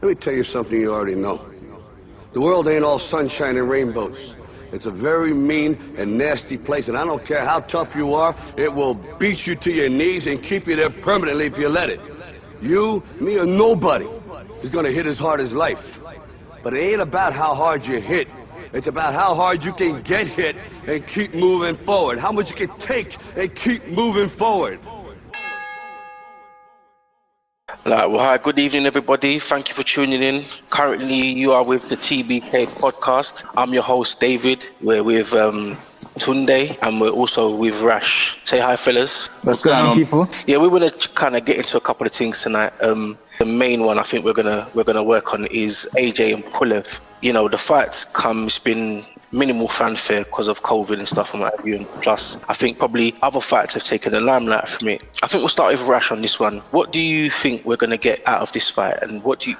Let me tell you something you already know. The world ain't all sunshine and rainbows. It's a very mean and nasty place, and I don't care how tough you are, it will beat you to your knees and keep you there permanently if you let it. You, me, or nobody is gonna hit as hard as life. But it ain't about how hard you hit. It's about how hard you can get hit and keep moving forward. How much you can take and keep moving forward. Well, hi, good evening, everybody. Thank you for tuning in. Currently, you are with the TBK podcast. I'm your host, David. We're with Tunde, and we're also with Rash. Say hi, fellas. What's going on, people? Yeah, we want to kind of get into a couple of things tonight. The main one I think we're gonna work on is AJ and Pulev. You know, the fight's come. It's been minimal fanfare because of COVID and stuff and what have you. And plus, I think probably other fights have taken the limelight from it. I think we'll start with Rash on this one. What do you think we're going to get out of this fight, and what do you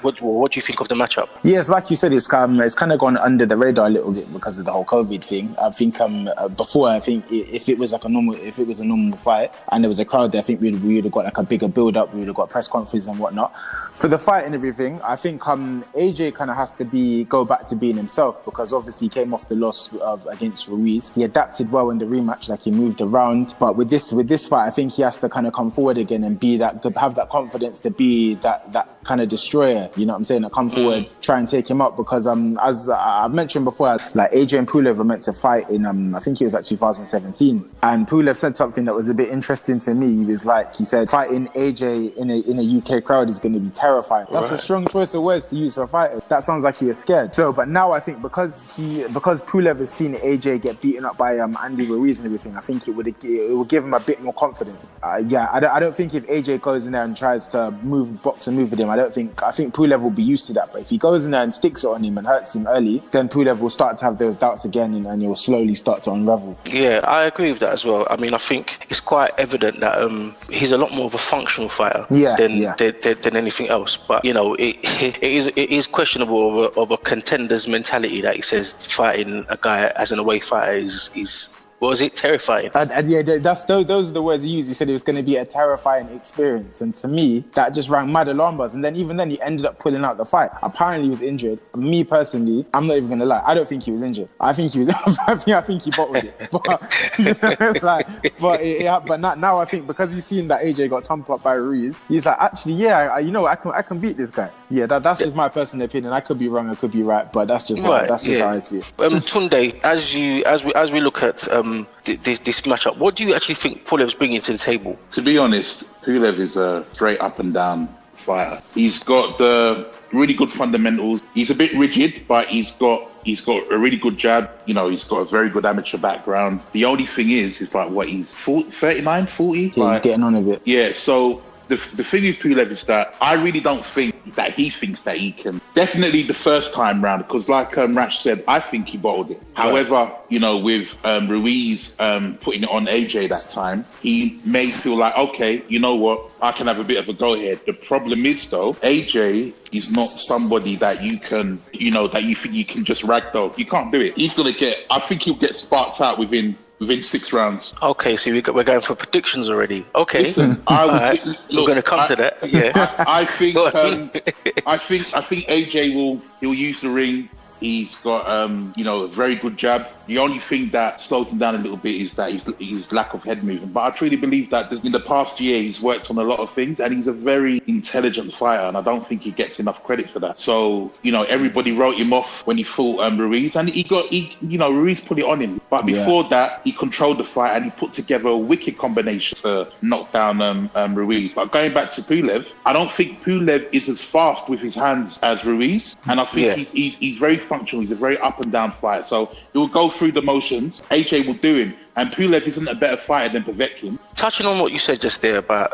think of the matchup? Yes, like you said, it's kind of gone under the radar a little bit because of the whole COVID thing. I think before, I think if it was a normal fight and there was a crowd there, I think we would have got like a bigger build up. We would have got press conference and whatnot for the fight and everything. I think AJ kind of has to go back to being himself, because obviously he came off the loss against Ruiz. He adapted well in the rematch, like he moved around. But with this fight, I think he has to kind of come forward again and have that confidence to be that kind of destroyer. You know what I'm saying? That come forward, try and take him up, because as I've mentioned before, like AJ and Pulev were meant to fight in I think it was like 2017, and Pulev said something that was a bit interesting to me. He said fighting AJ in a UK crowd is going to be terrifying. That's a strong choice of words to use for a fighter. That sounds like he was scared. So, but now I think because Pulev has seen AJ get beaten up by Andy Ruiz and everything, I think it would give him a bit more confidence. I don't think if AJ goes in there and tries to box and move with him, I think Pulev will be used to that. But if he goes in there and sticks it on him and hurts him early, then Pulev will start to have those doubts again, and he will slowly start to unravel. Yeah, I agree with that as well. I mean, I think it's quite evident that he's a lot more of a functional fighter than anything else. But you know, it is questionable of a contender's mentality that he says fighting a guy as an away fighter is what was it? Terrifying. Yeah, those are the words he used. He said it was going to be a terrifying experience, and to me, that just rang mad alarm bells. And then even then, he ended up pulling out the fight. Apparently, he was injured. Me personally, I'm not even going to lie. I don't think he was injured. I think he was. I think he bottled it. But now I think because he's seen that AJ got Tump up by Ruiz, he's like, actually, I can beat this guy. Yeah, that's just my personal opinion. I could be wrong, I could be right, but that's just how I see it. Tunde, as we look at this matchup, what do you actually think Pulev's bringing to the table? To be honest, Pulev is a straight up and down fighter. He's got the really good fundamentals. He's a bit rigid, but he's got a really good jab. You know, he's got a very good amateur background. The only thing is like, what, he's 39, 40? Yeah, he's getting on a bit. Yeah, so the thing with Pulev is that I really don't think that he thinks that he can. Definitely the first time round, because like Rash said, I think he bottled it. However, you know, with Ruiz putting it on AJ that time, he may feel like, okay, you know what, I can have a bit of a go here. The problem is though, AJ is not somebody that you can, that you think you can just ragdoll. You can't do it. I think he'll get sparked out within 6 rounds. Okay, so we're going for predictions already. Okay, listen, we're going to come to that. Yeah, I think AJ he'll use the ring. He's got a very good jab. The only thing that slows him down a little bit is that his lack of head movement. But I truly believe that in the past year he's worked on a lot of things, and he's a very intelligent fighter, and I don't think he gets enough credit for that. So, everybody wrote him off when he fought Ruiz, and Ruiz put it on him. But before that, he controlled the fight and he put together a wicked combination to knock down Ruiz. But going back to Pulev, I don't think Pulev is as fast with his hands as Ruiz, and I think he's very functional. He's a very up and down fighter, so he will go through the motions. AJ will do him, and Pulev isn't a better fighter than Povetkin. Touching on what you said just there about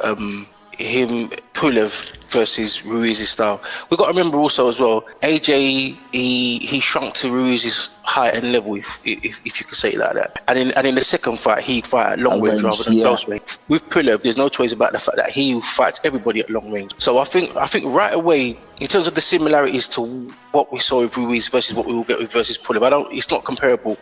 Pulev versus Ruiz's style, we've got to remember also as well, AJ he shrunk to Ruiz's height and level, if you could say it like that. And in the second fight, he fight at long range rather than close range. With Pulev, there's no choice about the fact that he fights everybody at long range. So I think right away, in terms of the similarities to what we saw with Ruiz versus what we will get with versus Pulev, it's not comparable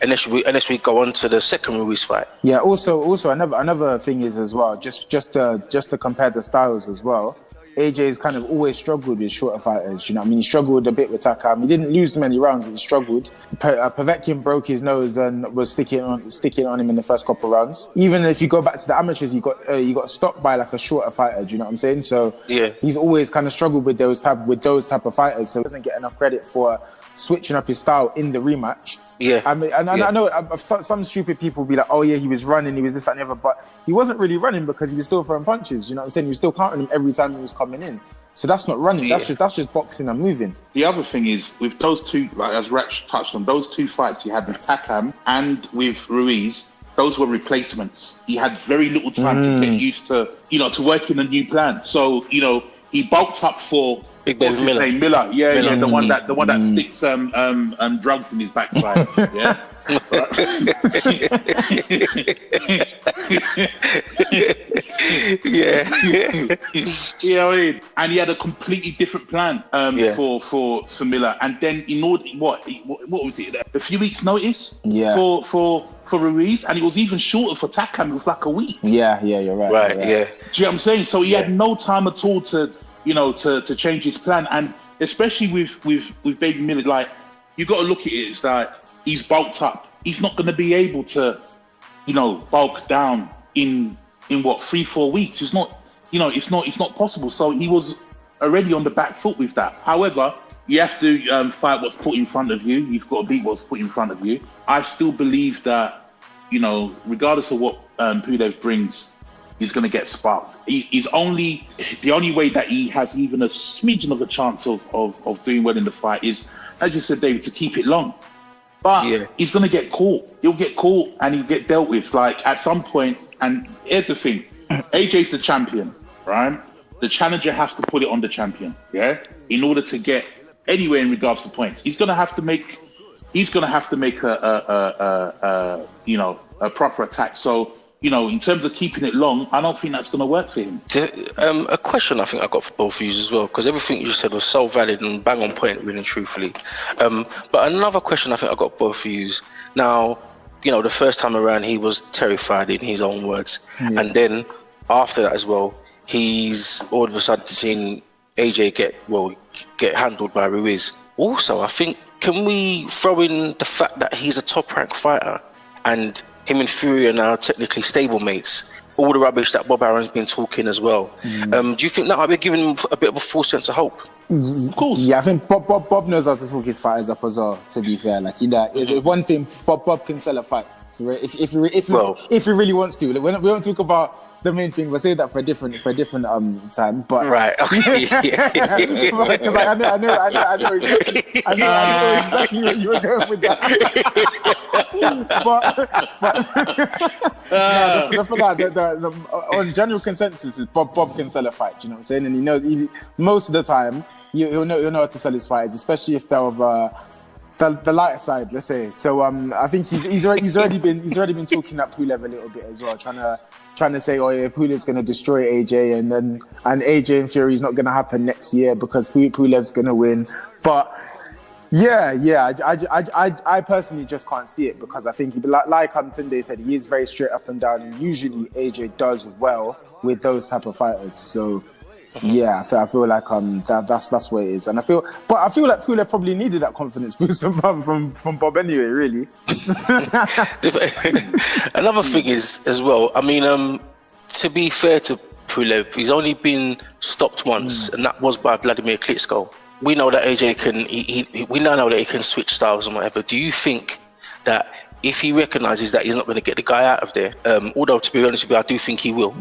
unless we go on to the second Ruiz fight. Yeah. Also another thing is as well, just to compare the styles as well. AJ's kind of always struggled with shorter fighters. You know what I mean? He struggled a bit with Takam. He didn't lose many rounds, but he struggled. Povetkin broke his nose and was sticking on him in the first couple of rounds. Even if you go back to the amateurs, you got stopped by like a shorter fighter. Do you know what I'm saying? So he's always kind of struggled with those type of fighters. So he doesn't get enough credit for switching up his style in the rematch. Yeah, I mean, I know some stupid people will be like, oh yeah, he was running, he was this, that, and the other, but he wasn't really running because he was still throwing punches. You know what I'm saying? He was still counting him every time he was coming in. So that's not running. That's just boxing and moving. The other thing is with those two, like as Ratch touched on, those two fights he had with Takam and with Ruiz, those were replacements. He had very little time to get used to, to work in a new plan. So he bulked up for. Big Baby Miller. Miller, the one that sticks drugs in his backside. Yeah. You know what I mean? And he had a completely different plan for Miller. And then in order, what was it? A few weeks' notice for Ruiz, and it was even shorter for Takam. It was like a week. Yeah, you're right. Right. You're right. Yeah. Do you know what I'm saying? So he had no time at all to change his plan, and especially with Baby Miller, like you got to look at it. It's like he's bulked up. He's not going to be able to, bulk down in 3-4 weeks. It's not, it's not possible. So he was already on the back foot with that. However, you have to fight what's put in front of you. You've got to beat what's put in front of you. I still believe that, regardless of what Pulev brings, he's going to get sparked. The only way that he has even a smidgen of a chance of doing well in the fight is, as you said, David, to keep it long. But he's going to get caught. He'll get caught and he'll get dealt with. Like at some point, and here's the thing, AJ's the champion, right? The challenger has to put it on the champion, in order to get anywhere in regards to points. He's going to have to make a proper attack. So, in terms of keeping it long, I don't think that's going to work for him. A question I think I got for both of you as well, because everything you said was so valid and bang on point, really and truthfully. But another question I think I got for both of you is, now, the first time around he was terrified in his own words. And then after that as well, he's all of a sudden seen AJ get handled by Ruiz. Also, I think, can we throw in the fact that he's a top-ranked fighter and him and Fury are now technically stablemates? All the rubbish that Bob Aaron's been talking as well. Do you think that might be giving him a bit of a false sense of hope? Of course. Yeah, I think Bob knows how to talk his fighters up as well, to be fair. Like, if one thing, Bob can sell a fight. So if he really wants to. Like, we don't talk about the main thing. We'll save that for a different time. But right, okay, because I know exactly where you were going with that. On general consensus is Bob can sell a fight. You know what I'm saying? And he knows most of the time he'll know how to sell his fights, especially if they're of the lighter side, let's say. So I think he's already been talking up Pulev a little bit as well, trying to say, oh yeah, Pulev's going to destroy AJ, and AJ and Fury's not going to happen next year because Pulev's going to win. But I personally just can't see it, because I think like Tunde said, he is very straight up and down, and usually AJ does well with those type of fighters. So yeah, I feel like that's what it is, and I feel like Pulev probably needed that confidence boost from Bob anyway. Really. Another thing is as well. I mean, to be fair to Pulev, he's only been stopped once, and that was by Vladimir Klitschko. We know that AJ can. We now know that he can switch styles and whatever. Do you think that if he recognises that he's not going to get the guy out of there, although to be honest with you, I do think he will,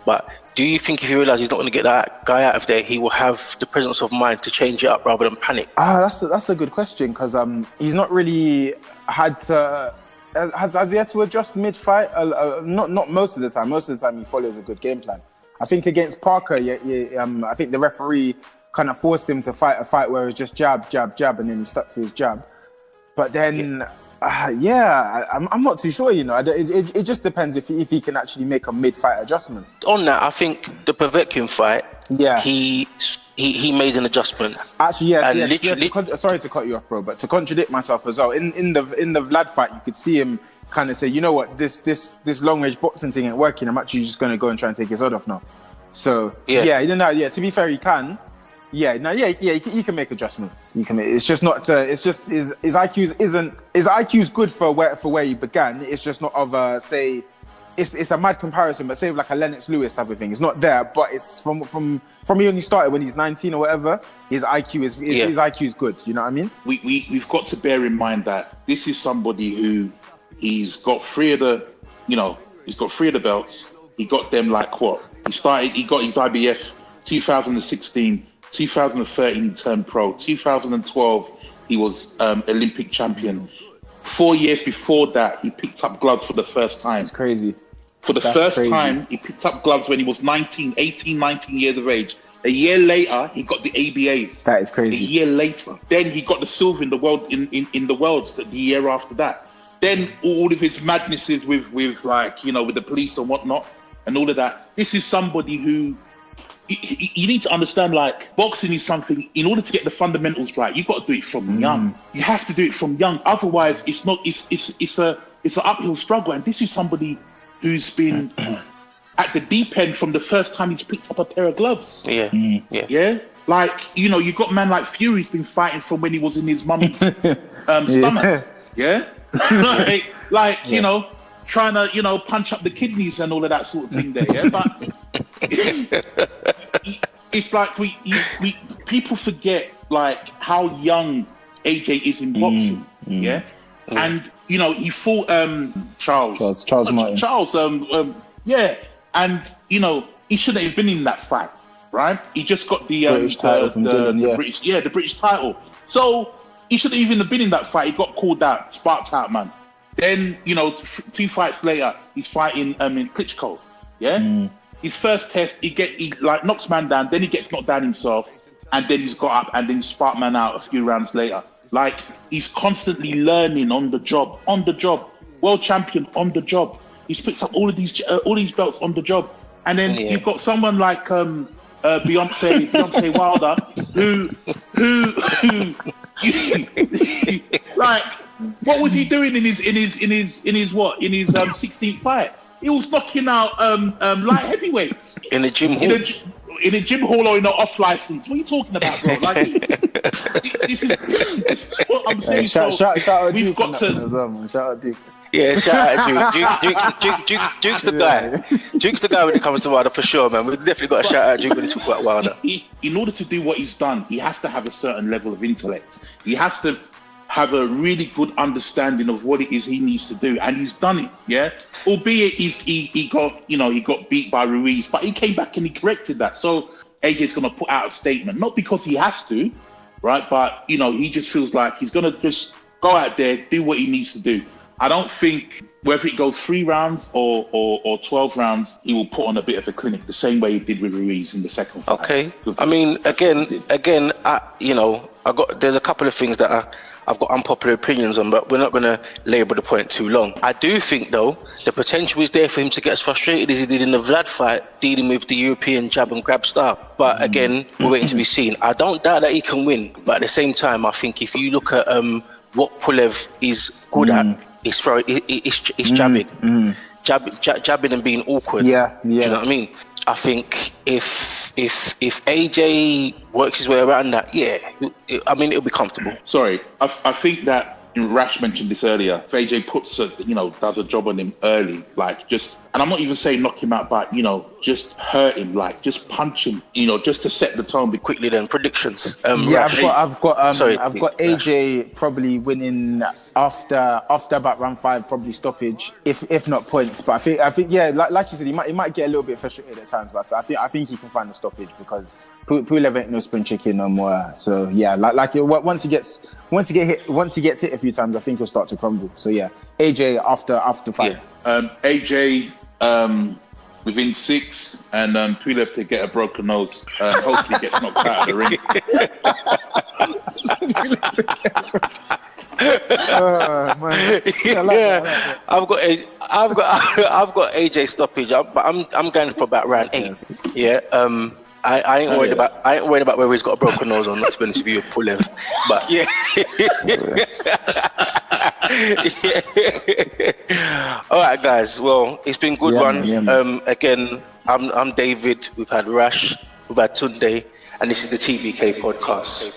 but do you think if he realises he's not going to get that guy out of there, he will have the presence of mind to change it up rather than panic? That's a good question, because he's not really had to. Has he had to adjust mid-fight? Not most of the time. Most of the time, he follows a good game plan. I think against Parker, I think the referee kind of forced him to fight a fight where it was just jab, jab, jab, and then he stuck to his jab. But then, I'm not too sure, It just depends if he can actually make a mid-fight adjustment. On that, I think the Povetkin fight, he made an adjustment. Actually, yes. Literally, sorry to cut you off, bro, but to contradict myself as well, in the Vlad fight, you could see him kind of say, you know what, this long range boxing thing ain't working. I'm actually just going to go and try and take his head off now. So to be fair, he can. Yeah, he can make adjustments. He can. It's just not. It's just his IQ's good for where he began. It's just not of say. It's a mad comparison, but say like a Lennox Lewis type of thing. It's not there, but it's from he only started when he's 19 or whatever. His IQ is good. You know what I mean? We've got to bear in mind that this is somebody who he's got three of the belts. He got them like what? He got his IBF 2016. 2013 he turned pro. 2012 he was Olympic champion. 4 years before that he picked up gloves for the first time. It's crazy. For the first time he picked up gloves when he was 19 years of age. A year later he got the ABAs. That is crazy. A year later, then he got the silver in the world in the worlds the year after that. Then all of his madnesses with like, you know, with the police and whatnot and all of that. This is somebody who you need to understand, like, boxing is something, in order to get the fundamentals right, you've got to do it from young. You have to do it from young. Otherwise, it's an uphill struggle. And this is somebody who's been at the deep end from the first time he's picked up a pair of gloves. Yeah. Like, you know, you've got a man like Fury's been fighting from when he was in his mum's stomach. Yeah. You know, trying to, you know, punch up the kidneys and all of that sort of thing there. Yeah. But it's like we people forget like how young AJ is in boxing. Yeah. And you know, he fought Charles Martin. And you know, he shouldn't have been in that fight, right? He just got the British title from Dylan, the British title. So he shouldn't even have been in that fight. He got called out, sparked out, man. Then, you know, 2 fights later, he's fighting in Klitschko. Yeah. His first test, he like knocks man down, then he gets knocked down himself, and then he's got up and then sparked man out a few rounds later. Like, he's constantly learning on the job. World champion on the job. He's picked up all these belts on the job. And then you've got someone like Beyonce Wilder, who like, what was he doing in his 16th fight? He was knocking out light heavyweights in the gym hall. In a gym hall or in an off license. What are you talking about, bro? Like, this is what I'm saying. Shout out we've Duke got to. Shout out Duke. Yeah, shout out Duke. Duke's the guy. Duke's the guy when it comes to Wilder for sure, man. We've definitely got to shout out Duke when we talk about Wilder. In order to do what he's done, he has to have a certain level of intellect. He has to have a really good understanding of what it is he needs to do, and he's done it. Yeah, albeit he got beat by Ruiz, but he came back and he corrected that. So AJ's going to put out a statement, not because he has to, right? But you know, he just feels like he's going to just go out there, do what he needs to do. I don't think whether it goes 3 rounds or 12 rounds, he will put on a bit of a clinic the same way he did with Ruiz in the second fight. Okay. I mean, again, there's a couple of things that I've got unpopular opinions on, but we're not going to labour the point too long. I do think, though, the potential is there for him to get as frustrated as he did in the Vlad fight, dealing with the European jab and grab style. But again, we're waiting to be seen. I don't doubt that he can win, but at the same time, I think if you look at what Pulev is good at, it's jabbing. Jabbing and being awkward. Yeah. Do you know what I mean? I think if AJ works his way around that, it'll be comfortable. Sorry, I think that Rash mentioned this earlier. If AJ does a job on him early, like and I'm not even saying knock him out, but just hurt him, like just punch him, just to set the tone. Quickly then, predictions. Rash. I've got AJ probably winning after about round 5, probably stoppage, if not points. But I think like you said, he might get a little bit frustrated at times, but I think he can find a stoppage because Pulev ain't no spring chicken no more. So yeah, once he gets hit a few times, I think he'll start to crumble. So yeah, AJ after 5. AJ within 6, and Pulev to get a broken nose. Hopefully gets knocked out of the ring. I've got AJ stoppage, but I'm going for about round 8. Yeah. I ain't worried about whether he's got a broken nose or not, to be honest with you, Pulev. But yeah. All right, guys. Well, it's been a good run. Again, I'm David. We've had Rash. We've had Tunde, and this is the TBK podcast.